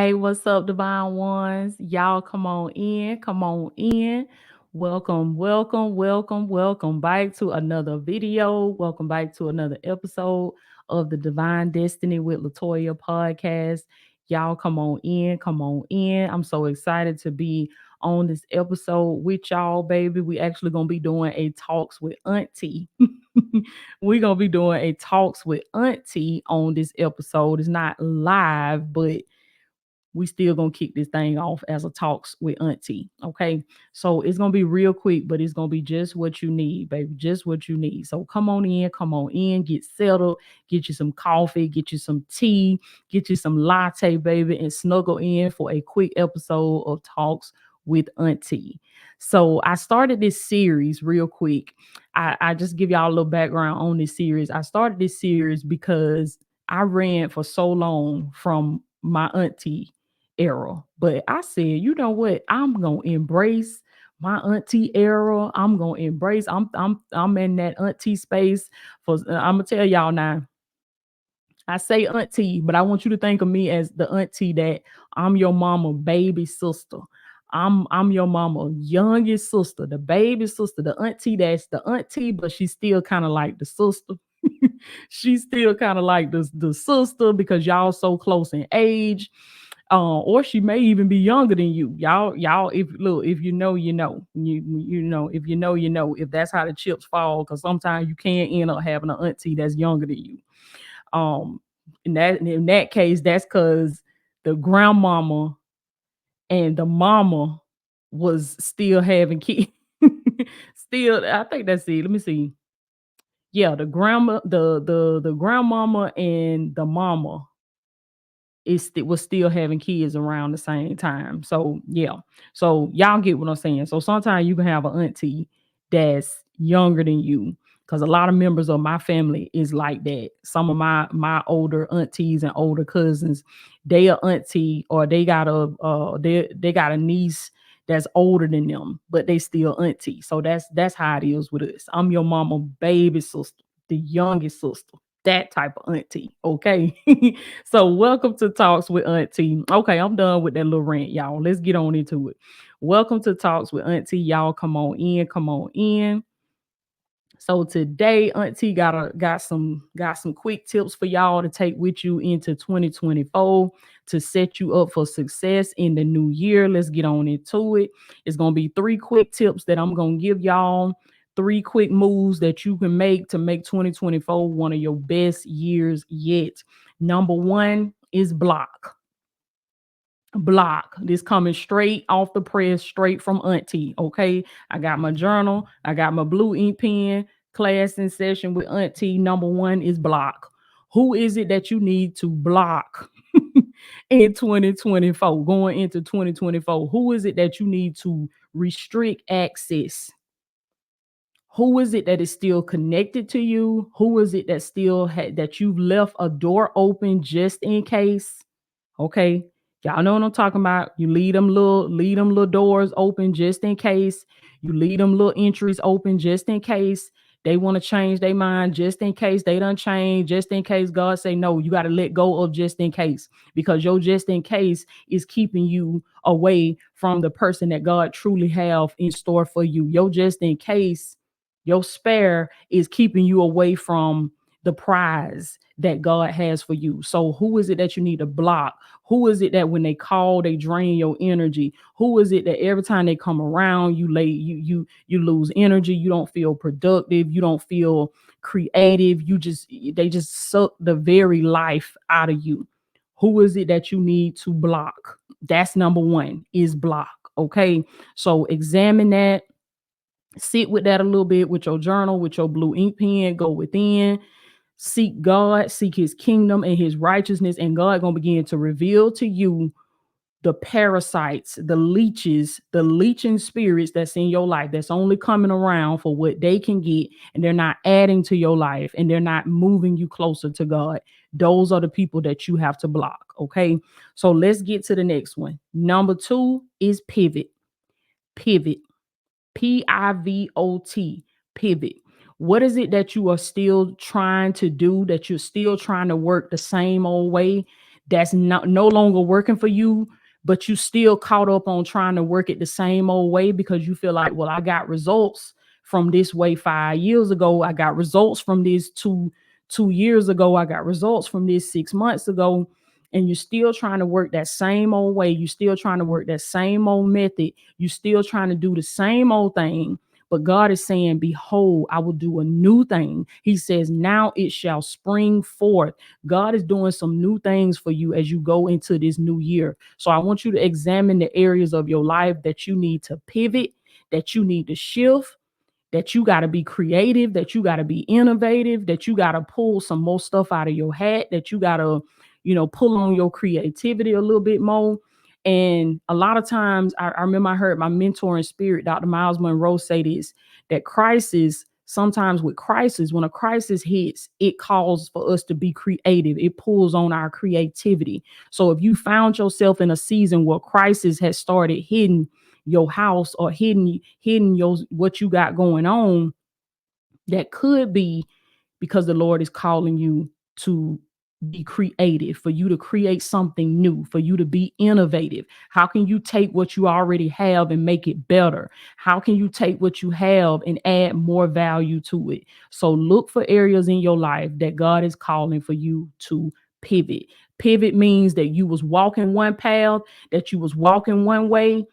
Hey, what's up, Divine Ones? Y'all come on in, come on in. Welcome, welcome, welcome, welcome back to another video. Welcome back to another episode of the Divine Destiny with Latoya podcast. Y'all come on in, come on in. I'm so excited to be on this episode with y'all, baby. We actually gonna be doing a talks with Auntie. We're gonna be doing a talks with Auntie on this episode. It's not live, but we still gonna kick this thing off as a talks with Auntie. Okay. So it's gonna be real quick, but it's gonna be just what you need, baby. Just what you need. So come on in, get settled, get you some coffee, get you some tea, get you some latte, baby, and snuggle in for a quick episode of Talks with Auntie. So I started this series real quick. I just give y'all a little background on this series. I started this series because I ran for so long from my auntie era. But I said, you know what? I'm gonna embrace my auntie era. I'm gonna embrace. I'm in that auntie space. For I'm gonna tell y'all now. I say auntie, but I want you to think of me as the auntie that I'm your mama baby sister. I'm your mama youngest sister, the baby sister, the auntie that's the auntie, but she's still kind of like the sister. She's still kind of like the sister because y'all so close in age. Or she may even be younger than you. Y'all, if look, if you know, you know. You know, if you know, you know, if that's how the chips fall, because sometimes you can end up having an auntie that's younger than you. Um, in that case, that's because the grandmama and the mama was still having kids. Still, I think that's it. Let me see. Yeah, the grandma, the grandmama and the mama it was still having kids around the same time. So yeah. So y'all get what I'm saying. So sometimes you can have an auntie that's younger than you. Because a lot of members of my family is like that. Some of my older aunties and older cousins, they are auntie or they got a niece that's older than them, but they still auntie. So that's how it is with us. I'm your mama baby sister, the youngest sister, that type of auntie. Okay. So welcome to Talks with Auntie. Okay, I'm done with that little rant, y'all. Let's get on into it. Welcome to Talks with Auntie. Y'all come on in, come on in. So today, Auntie got some quick tips for y'all to take with you into 2024 to set you up for success in the new year. Let's get on into it. It's gonna be three quick tips that I'm gonna give y'all. Three quick moves that you can make to make 2024 one of your best years yet. Number one is block. This coming straight off the press, straight from Auntie. Okay. I got my journal, I got my blue ink pen, class in session with Auntie. Number one is block. Who is it that you need to block in 2024? Going into 2024, who is it that you need to restrict access? Who is it that is still connected to you? Who is it that still that you've left a door open just in case? Okay. Y'all know what I'm talking about. You leave them little doors open just in case. You leave them little entries open just in case they want to change their mind, just in case they done change, just in case God say no, you got to let go of just in case because your just in case is keeping you away from the person that God truly have in store for you. Your just in case, your spare is keeping you away from the prize that God has for you. So who is it that you need to block? Who is it that when they call, they drain your energy? Who is it that every time they come around, you lose energy, you don't feel productive, you don't feel creative, they just suck the very life out of you. Who is it that you need to block? That's number one, is block. Okay. So examine that, sit with that a little bit with your journal, with your blue ink pen, go within, seek God, seek his kingdom and his righteousness, and God gonna begin to reveal to you the parasites, the leeches, the leeching spirits that's in your life that's only coming around for what they can get, and they're not adding to your life and they're not moving you closer to God. Those are the people that you have to block. Okay. So let's get to the next one. Number two is pivot. Pivot. Pivot. Pivot. What is it that you are still trying to do, that you're still trying to work the same old way, that's not no longer working for you, but you still caught up on trying to work it the same old way because you feel like, well, I got results from this way 5 years ago. I got results from this 2 years ago. I got results from this 6 months ago. And you're still trying to work that same old way. You're still trying to work that same old method. You're still trying to do the same old thing. But God is saying, behold, I will do a new thing. He says, now it shall spring forth. God is doing some new things for you as you go into this new year. So I want you to examine the areas of your life that you need to pivot, that you need to shift, that you got to be creative, that you got to be innovative, that you got to pull some more stuff out of your hat, that you got to, pull on your creativity a little bit more. And a lot of times, I remember I heard my mentor in spirit, Dr. Miles Monroe, say this, that crisis, sometimes with crisis, when a crisis hits, it calls for us to be creative. It pulls on our creativity. So if you found yourself in a season where crisis has started hitting your house or hidden your what you got going on, that could be because the Lord is calling you to be creative, for you to create something new, for you to be innovative. How can you take what you already have and make it better? How can you take what you have and add more value to it? So look for areas in your life that God is calling for you to pivot. Pivot means that you was walking one path, that you was walking one way,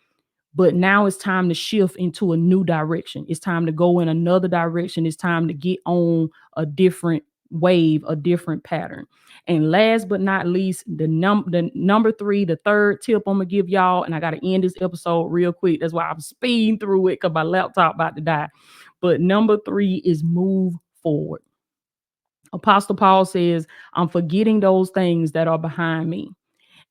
but now it's time to shift into a new direction. It's time to go in another direction. It's time to get on a different wave, a different pattern. And last but not least, the number three, the third tip I'm gonna give y'all, and I gotta end this episode real quick. That's why I'm speeding through it because my laptop about to die. But number three is move forward. Apostle Paul says, I'm forgetting those things that are behind me,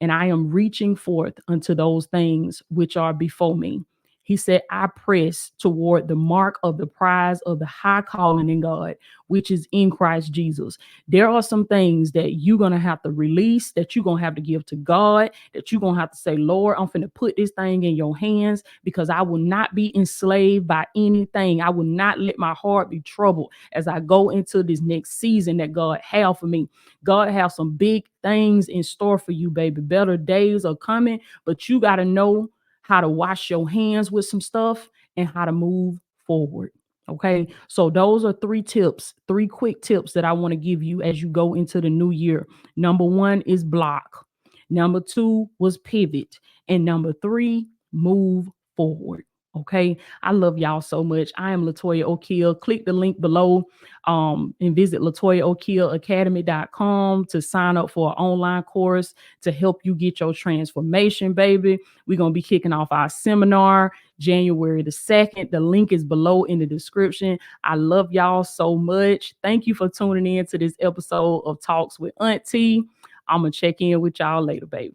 and I am reaching forth unto those things which are before me. He said, I press toward the mark of the prize of the high calling in God, which is in Christ Jesus. There are some things that you're going to have to release, that you're going to have to give to God, that you're going to have to say, Lord, I'm finna put this thing in your hands because I will not be enslaved by anything. I will not let my heart be troubled as I go into this next season that God have for me. God have some big things in store for you, baby. Better days are coming, but you got to know how to wash your hands with some stuff and how to move forward. Okay. So those are three tips, three quick tips that I want to give you as you go into the new year. Number one is block. Number two was pivot. And number three, move forward. Okay. I love y'all so much. I am Latoya Okeia. Click the link below and visit LatoyaOkeiaAcademy.com to sign up for an online course to help you get your transformation, baby. We're going to be kicking off our seminar January the 2nd. The link is below in the description. I love y'all so much. Thank you for tuning in to this episode of Talks with Auntie. I'm going to check in with y'all later, baby.